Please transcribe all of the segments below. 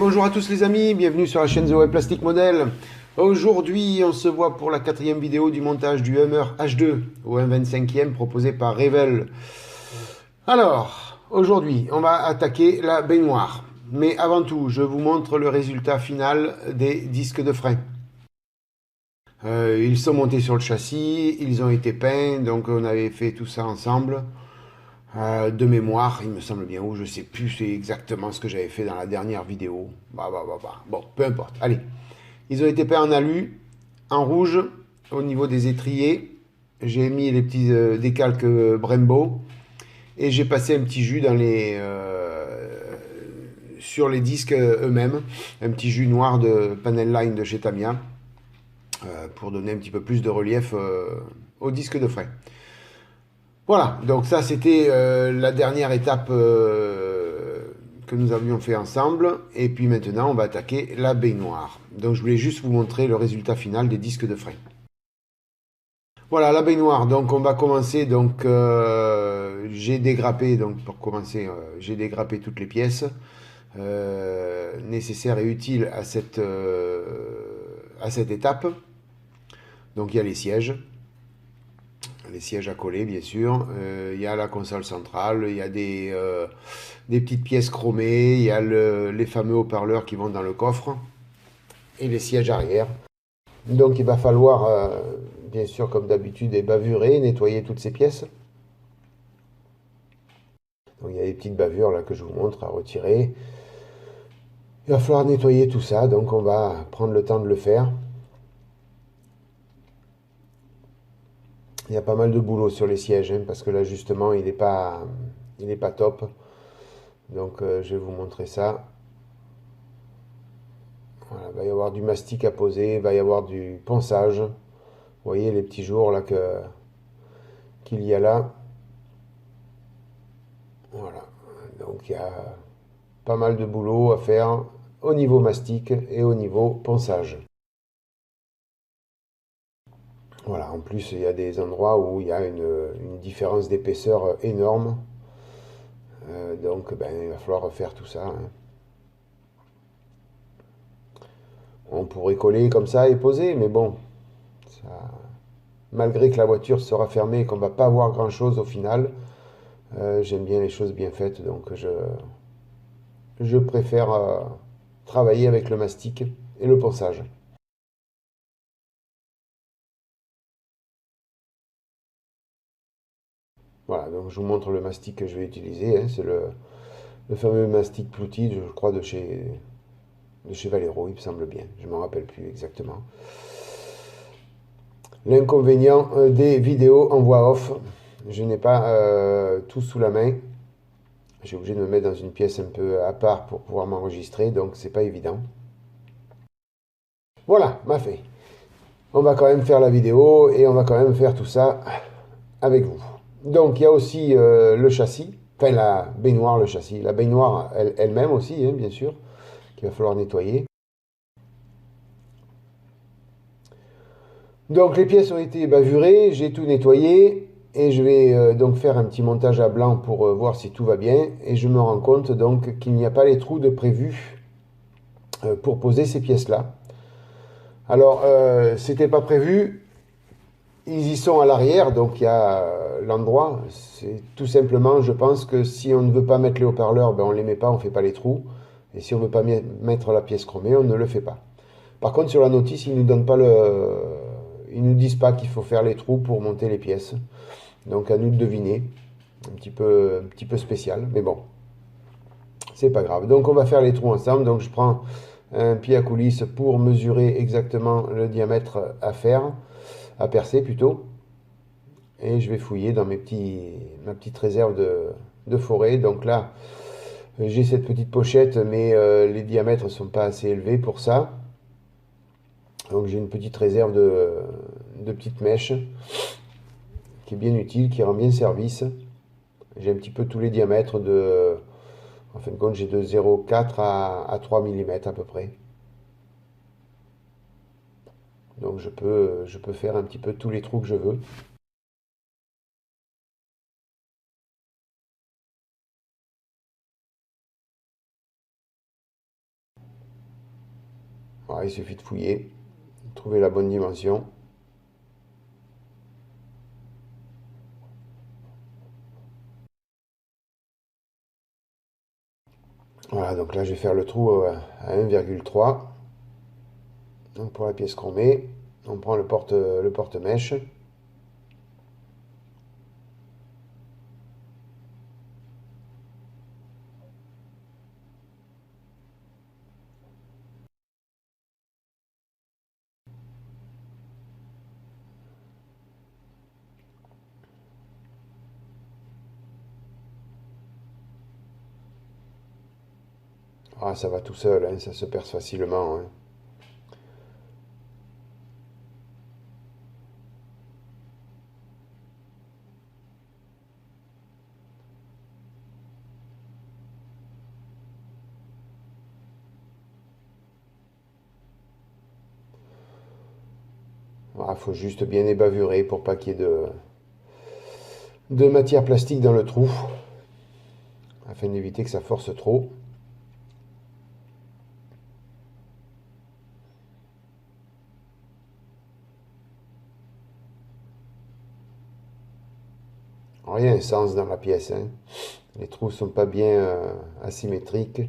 bonjour à tous les amis, bienvenue sur la chaîne The Web Plastic Model. Aujourd'hui, on se voit pour la quatrième vidéo du montage du Hummer H2 au 1,25e proposé par Revell. Alors, aujourd'hui, on va attaquer la baignoire. Mais avant tout, je vous montre le résultat final des disques de frein. Ils sont montés sur le châssis, ils ont été peints, donc on avait fait tout ça ensemble. De mémoire, il me semble bien, ou je sais plus c'est exactement ce que j'avais fait dans la dernière vidéo. Bon, peu importe. Allez, ils ont été peints en alu, en rouge, au niveau des étriers. J'ai mis les petits décalques Brembo et j'ai passé un petit jus sur les disques eux-mêmes, un petit jus noir de Panel Line de chez Tamiya pour donner un petit peu plus de relief au disque de frein. Voilà, donc ça c'était la dernière étape que nous avions fait ensemble. Et puis maintenant on va attaquer la baignoire. Donc je voulais juste vous montrer le résultat final des disques de frein. Voilà la baignoire, donc on va commencer. Donc j'ai dégrappé, donc pour commencer, j'ai dégrappé toutes les pièces nécessaires et utiles à cette étape. Donc il y a les sièges à coller bien sûr, il y a la console centrale, il y a des petites pièces chromées, il y a les fameux haut-parleurs qui vont dans le coffre et les sièges arrière. Donc il va falloir bien sûr comme d'habitude bavurer, nettoyer toutes ces pièces. Donc il y a des petites bavures là que je vous montre à retirer. Il va falloir nettoyer tout ça, donc on va prendre le temps de le faire. Il y a pas mal de boulot sur les sièges hein, parce que l'ajustement il n'est pas top. Donc je vais vous montrer ça. Voilà, il va y avoir du mastic à poser, il va y avoir du ponçage. Vous voyez les petits jours là qu'il y a là. Voilà, donc il y a pas mal de boulot à faire au niveau mastic et au niveau ponçage. Voilà, en plus il y a des endroits où il y a une différence d'épaisseur énorme. Donc ben, il va falloir refaire tout ça. Hein. On pourrait coller comme ça et poser, mais bon, ça, malgré que la voiture sera fermée et qu'on ne va pas voir grand chose au final, j'aime bien les choses bien faites, donc je préfère travailler avec le mastic et le ponçage. Voilà, donc je vous montre le mastic que je vais utiliser. Hein, c'est le fameux mastic Plouty, je crois, de chez Valero, il me semble bien. Je ne m'en rappelle plus exactement. L'inconvénient des vidéos en voix off, je n'ai pas tout sous la main. J'ai obligé de me mettre dans une pièce un peu à part pour pouvoir m'enregistrer, donc c'est pas évident. Voilà, m'a fait. On va quand même faire la vidéo et on va quand même faire tout ça avec vous. Donc il y a aussi le châssis, enfin la baignoire, le châssis, la baignoire elle-même aussi, hein, bien sûr, qu'il va falloir nettoyer. Donc les pièces ont été bavurées, j'ai tout nettoyé et je vais donc faire un petit montage à blanc pour voir si tout va bien. Et je me rends compte donc qu'il n'y a pas les trous de prévu pour poser ces pièces-là. Alors c'était pas prévu, ils y sont à l'arrière, donc il y a l'endroit. C'est tout simplement, je pense que si on ne veut pas mettre les haut-parleurs, ben on ne les met pas, on ne fait pas les trous. Et si on ne veut pas mettre la pièce chromée, on ne le fait pas. Par contre, sur la notice, ils nous donnent pas ils nous disent pas qu'il faut faire les trous pour monter les pièces. Donc à nous de deviner. Un petit peu spécial, mais bon, c'est pas grave. Donc on va faire les trous ensemble. Donc je prends un pied à coulisse pour mesurer exactement le diamètre à faire, à percer plutôt. Et je vais fouiller dans ma petite réserve de forêt. Donc là, j'ai cette petite pochette, mais les diamètres ne sont pas assez élevés pour ça. Donc j'ai une petite réserve de petites mèches qui est bien utile, qui rend bien service. J'ai un petit peu tous les diamètres en fin de compte, j'ai de 0,4 à 3 mm à peu près. Donc je peux faire un petit peu tous les trous que je veux. il suffit de fouiller, trouver la bonne dimension. Voilà, donc là je vais faire le trou à 1,3. Donc pour la pièce qu'on met, on prend le porte-mèche. Ah, ça va tout seul, hein, ça se perce facilement, hein. Il faut juste bien ébavurer pour pas qu'il y ait de matière plastique dans le trou, afin d'éviter que ça force trop. Alors, il y a un sens dans la pièce, hein. Les trous sont pas bien asymétriques.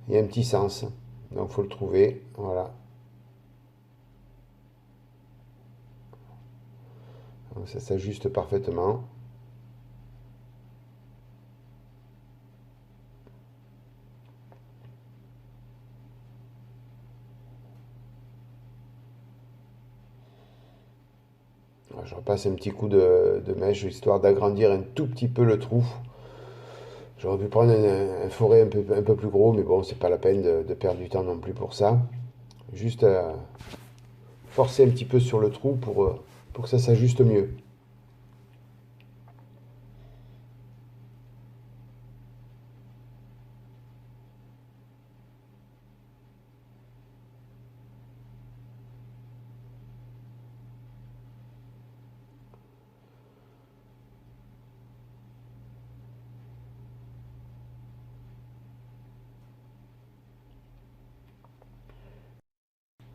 Il y a un petit sens, donc faut le trouver. Voilà. Donc ça s'ajuste parfaitement. Je repasse un petit coup de mèche histoire d'agrandir un tout petit peu le trou. J'aurais pu prendre un forêt un peu plus gros, mais bon, c'est pas la peine de perdre du temps non plus pour ça. Juste forcer un petit peu sur le trou pour que ça s'ajuste mieux.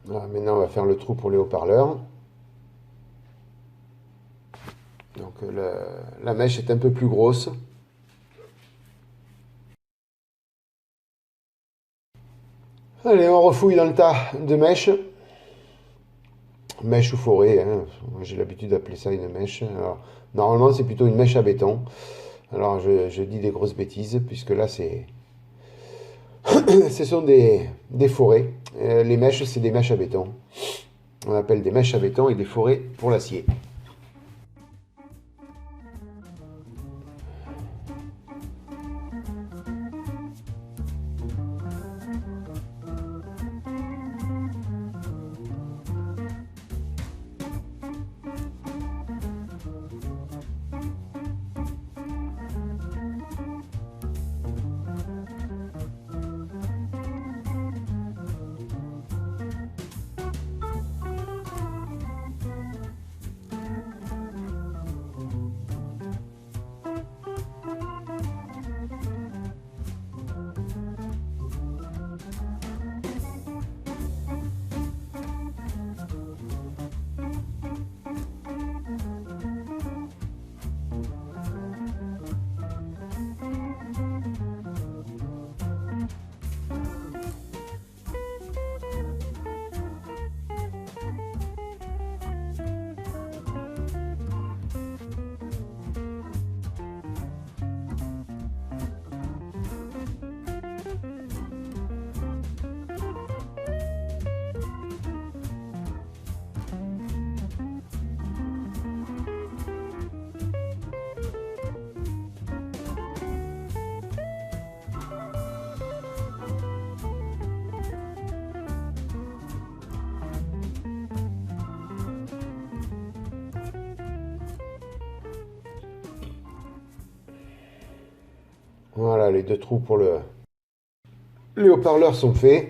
Voilà, maintenant, on va faire le trou pour les haut-parleurs. Donc la mèche est un peu plus grosse. Allez, on refouille dans le tas de mèches. Mèche ou forêt, hein. J'ai l'habitude d'appeler ça une mèche. Alors, normalement, c'est plutôt une mèche à béton. Alors, je dis des grosses bêtises, puisque là, ce sont des forêts. Les mèches, c'est des mèches à béton. On appelle des mèches à béton et des forêts pour l'acier. Voilà, les deux trous pour les haut-parleurs sont faits.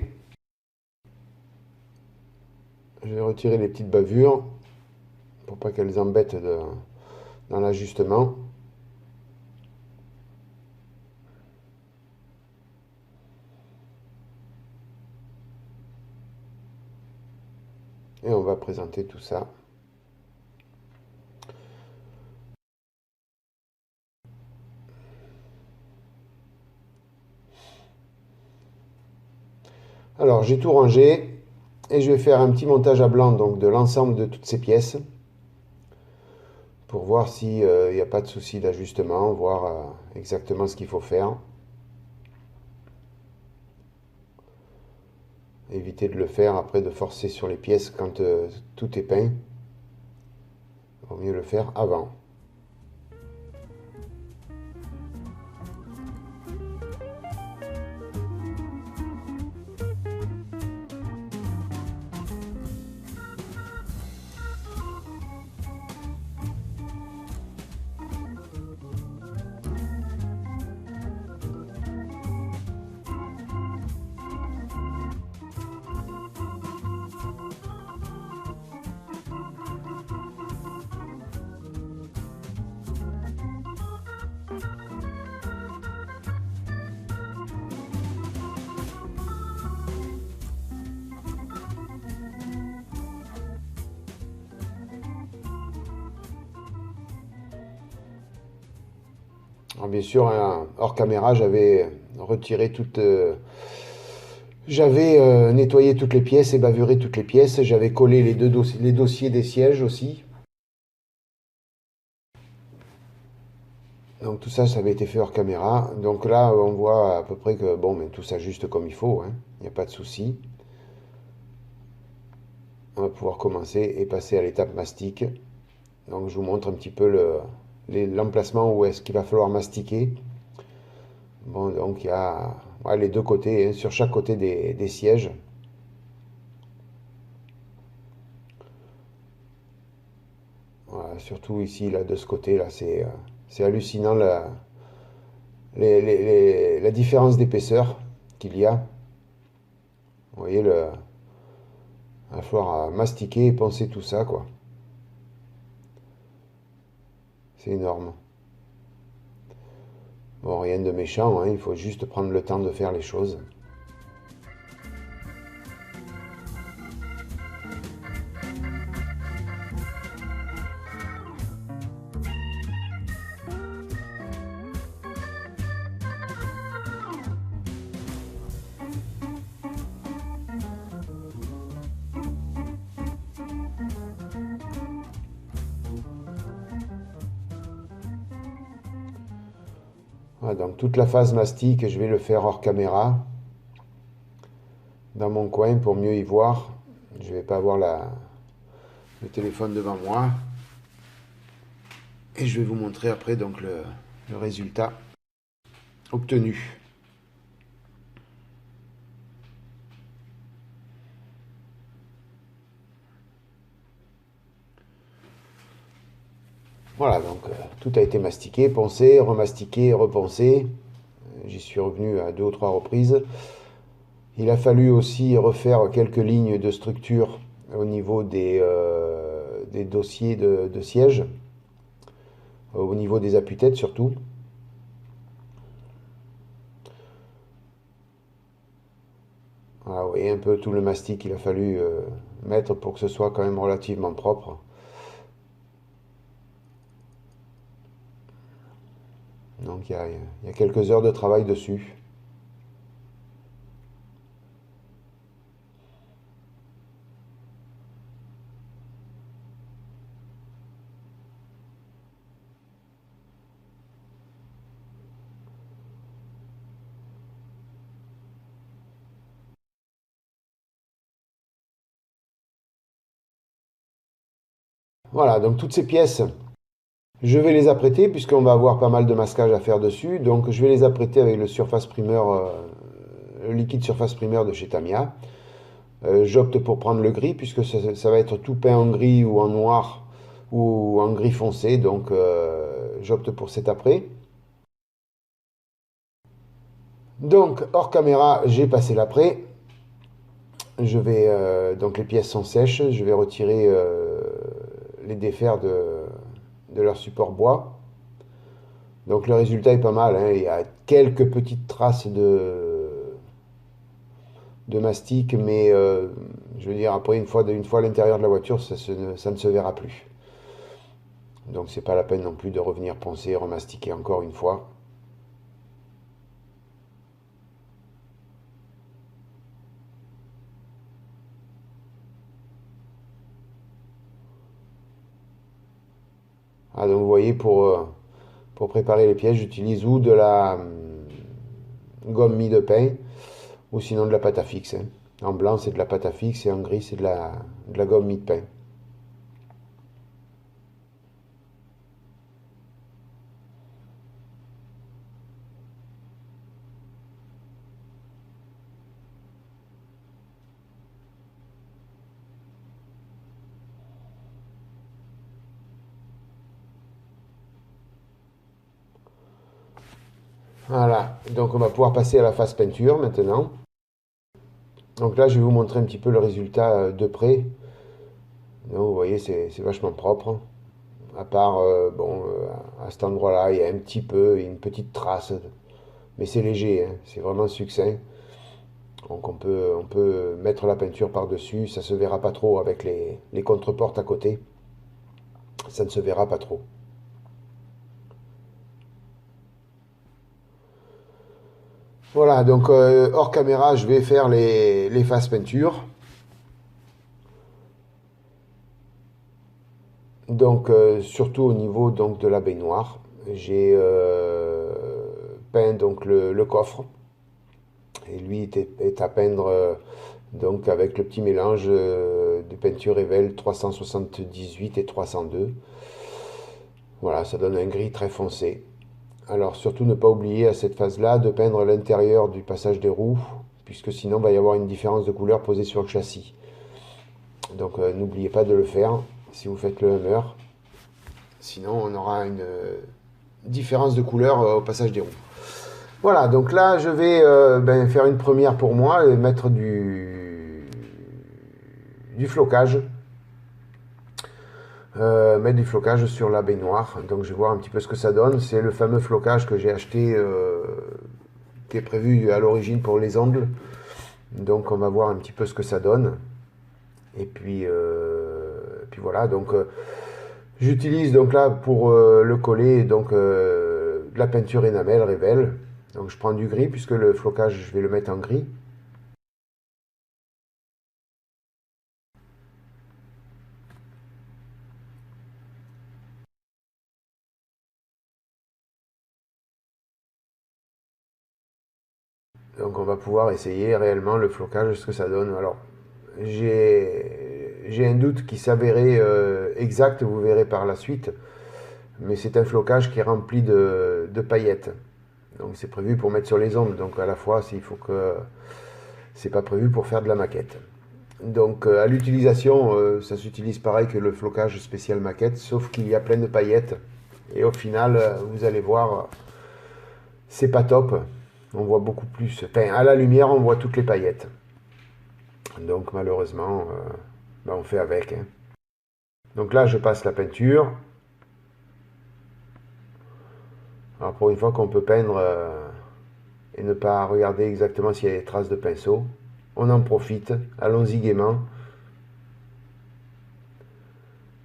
Je vais retirer les petites bavures pour pas qu'elles embêtent dans l'ajustement. Et on va présenter tout ça. Alors j'ai tout rangé et je vais faire un petit montage à blanc donc de l'ensemble de toutes ces pièces pour voir s'il n'y a pas de souci d'ajustement, voir exactement ce qu'il faut faire. Éviter de le faire après, de forcer sur les pièces quand tout est peint. Il vaut mieux le faire avant. Alors bien sûr, hein, hors caméra, j'avais retiré toute... j'avais nettoyé toutes les pièces et bavuré toutes les pièces. J'avais collé les dossiers des sièges aussi. Donc tout ça, ça avait été fait hors caméra. Donc là, on voit à peu près que bon, mais tout s'ajuste comme il faut, hein. Il n'y a pas de souci. On va pouvoir commencer et passer à l'étape mastic. Donc je vous montre un petit peu l'emplacement où est-ce qu'il va falloir mastiquer. Bon, donc il y a ouais, les deux côtés, hein, sur chaque côté des sièges. Voilà, surtout ici, là, de ce côté-là, c'est hallucinant la différence d'épaisseur qu'il y a. Vous voyez, il va falloir mastiquer et poncer tout ça, quoi. C'est énorme. Bon, rien de méchant, hein, il faut juste prendre le temps de faire les choses. Voilà, donc toute la phase mastic, je vais le faire hors caméra, dans mon coin pour mieux y voir. Je ne vais pas avoir le téléphone devant moi. Et je vais vous montrer après donc le résultat obtenu. Voilà, donc tout a été mastiqué, poncé, remastiqué, reponcé. J'y suis revenu à 2 ou 3 reprises. Il a fallu aussi refaire quelques lignes de structure au niveau des dossiers de siège, au niveau des appuis-têtes surtout. Voilà, vous voyez un peu tout le mastic qu'il a fallu mettre pour que ce soit quand même relativement propre. Donc il y a quelques heures de travail dessus. Voilà, donc toutes ces pièces, je vais les apprêter puisqu'on va avoir pas mal de masquage à faire dessus. Donc je vais les apprêter avec le surface primer, le liquide surface primaire de chez Tamiya. J'opte pour prendre le gris puisque ça va être tout peint en gris ou en noir ou en gris foncé. Donc j'opte pour cet apprêt. Donc hors caméra, j'ai passé l'apprêt. Je vais donc les pièces sont sèches. Je vais retirer les défers de leur support bois. Donc le résultat est pas mal, hein. Il y a quelques petites traces de mastic, mais je veux dire, après une fois à l'intérieur de la voiture, ça ne se verra plus. Donc c'est pas la peine non plus de revenir poncer, remastiquer encore une fois. Ah, donc vous voyez, pour préparer les pièces, j'utilise ou de la gomme mie de pain, ou sinon de la pâte à fixe, hein. En blanc, c'est de la pâte à fixe, et en gris, c'est de la gomme mie de pain. Voilà, donc on va pouvoir passer à la phase peinture maintenant. Donc là, je vais vous montrer un petit peu le résultat de près. Donc, vous voyez, c'est vachement propre. À part, bon, à cet endroit-là, il y a un petit peu, une petite trace, mais c'est léger, hein, c'est vraiment succinct. Donc on peut mettre la peinture par-dessus, ça se verra pas trop avec les contreportes à côté. Ça ne se verra pas trop. Voilà, donc hors caméra, je vais faire les faces peinture. Donc surtout au niveau donc, de la baignoire, j'ai peint donc le coffre. Et lui est à peindre donc avec le petit mélange de peinture Evel 378 et 302. Voilà, ça donne un gris très foncé. Alors surtout ne pas oublier à cette phase-là de peindre l'intérieur du passage des roues, puisque sinon il va y avoir une différence de couleur posée sur le châssis. Donc n'oubliez pas de le faire si vous faites le Hummer. Sinon on aura une différence de couleur au passage des roues. Voilà, donc là je vais faire une première pour moi et mettre du flocage. Mettre du flocage sur la baignoire. Donc je vais voir un petit peu ce que ça donne. C'est le fameux flocage que j'ai acheté, qui est prévu à l'origine pour les ongles. Donc on va voir un petit peu ce que ça donne. Et puis voilà, donc j'utilise donc là pour le coller donc de la peinture énamel Revell. Donc je prends du gris puisque le flocage je vais le mettre en gris. Donc on va pouvoir essayer réellement le flocage, ce que ça donne. Alors j'ai un doute qui s'avérait exact, vous verrez par la suite. Mais c'est un flocage qui est rempli de paillettes. Donc c'est prévu pour mettre sur les ongles. Donc à la fois, il faut que c'est pas prévu pour faire de la maquette. Donc à l'utilisation, ça s'utilise pareil que le flocage spécial maquette, sauf qu'il y a plein de paillettes. Et au final, vous allez voir, c'est pas top. On voit beaucoup plus. Enfin, à la lumière, on voit toutes les paillettes. Donc malheureusement, on fait avec, hein. Donc là, je passe la peinture. Alors pour une fois qu'on peut peindre et ne pas regarder exactement s'il y a des traces de pinceau, on en profite, allons-y gaiement.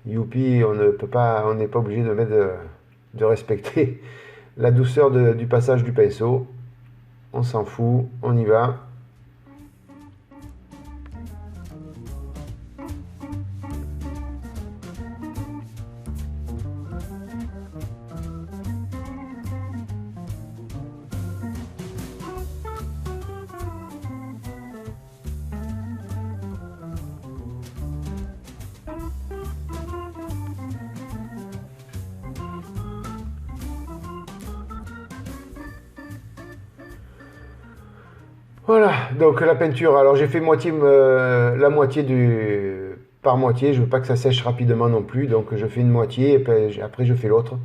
Youpi, on ne peut pas, on n'est pas obligé de respecter la douceur du passage du pinceau. On s'en fout, on y va. Voilà, donc la peinture, alors j'ai fait la moitié par moitié, je veux pas que ça sèche rapidement non plus, donc je fais une moitié et puis après je fais l'autre.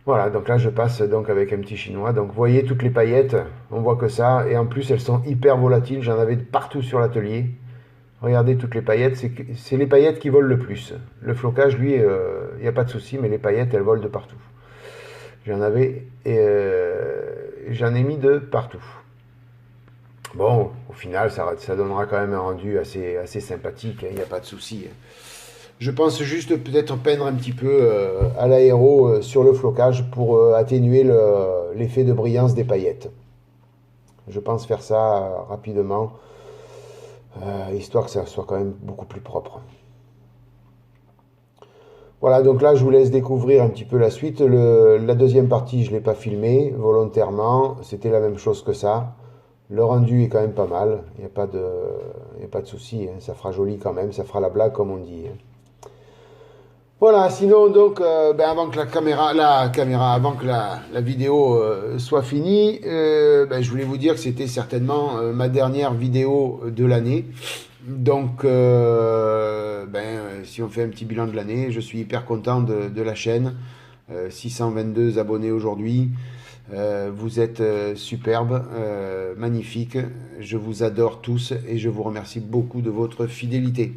Voilà, donc là je passe donc avec un petit chinois, donc vous voyez toutes les paillettes, on voit que ça, et en plus elles sont hyper volatiles, j'en avais partout sur l'atelier. Regardez toutes les paillettes, c'est les paillettes qui volent le plus. Le flocage, lui, il n'y a pas de souci, mais les paillettes, elles volent de partout. J'en avais, j'en ai mis de partout. Bon, au final, ça donnera quand même un rendu assez sympathique, il n'y a pas de souci. Je pense juste peut-être peindre un petit peu à l'aéro sur le flocage pour atténuer l'effet de brillance des paillettes. Je pense faire ça rapidement, histoire que ça soit quand même beaucoup plus propre. Voilà, donc là, je vous laisse découvrir un petit peu la suite. La deuxième partie, je ne l'ai pas filmée volontairement. C'était la même chose que ça. Le rendu est quand même pas mal. Il n'y a pas de souci, hein. Ça fera joli quand même. Ça fera la blague, comme on dit, hein. Voilà, sinon, donc, avant que avant que la vidéo soit finie, je voulais vous dire que c'était certainement ma dernière vidéo de l'année. Donc, si on fait un petit bilan de l'année, je suis hyper content de la chaîne. 622 abonnés aujourd'hui. Vous êtes superbes, magnifiques. Je vous adore tous et je vous remercie beaucoup de votre fidélité.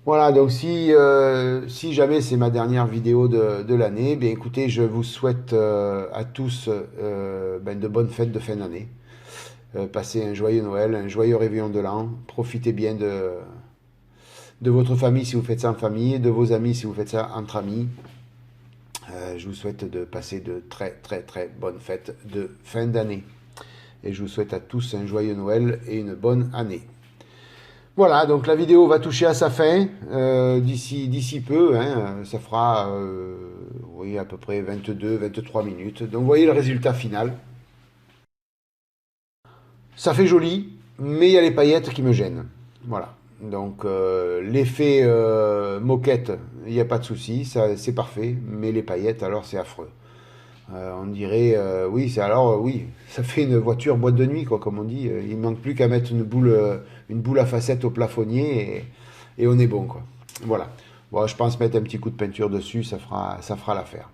Voilà, donc si jamais c'est ma dernière vidéo de l'année, bien écoutez, je vous souhaite à tous de bonnes fêtes de fin d'année. Passez un joyeux Noël, un joyeux réveillon de l'an. Profitez bien de votre famille si vous faites ça en famille, de vos amis si vous faites ça entre amis. Je vous souhaite de passer de très très très bonnes fêtes de fin d'année. Et je vous souhaite à tous un joyeux Noël et une bonne année. Voilà, donc la vidéo va toucher à sa fin d'ici peu, hein, ça fera oui, à peu près 22-23 minutes. Donc vous voyez le résultat final. Ça fait joli, mais il y a les paillettes qui me gênent. Voilà, donc l'effet moquette, il n'y a pas de souci, c'est parfait, mais les paillettes, alors c'est affreux. On dirait, oui, ça fait une voiture boîte de nuit, quoi, comme on dit. Il ne manque plus qu'à mettre une boule à facettes au plafonnier et on est bon, quoi. Voilà. Bon, je pense mettre un petit coup de peinture dessus, ça fera l'affaire.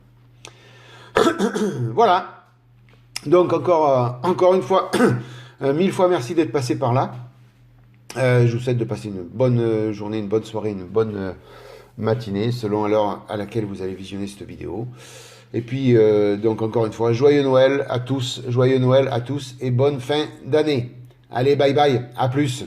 Voilà. Donc encore une fois, 1000 fois merci d'être passé par là. Je vous souhaite de passer une bonne journée, une bonne soirée, une bonne matinée, selon l'heure à laquelle vous allez visionner cette vidéo. Et puis, donc encore une fois, joyeux Noël à tous et bonne fin d'année. Allez, bye bye, à plus.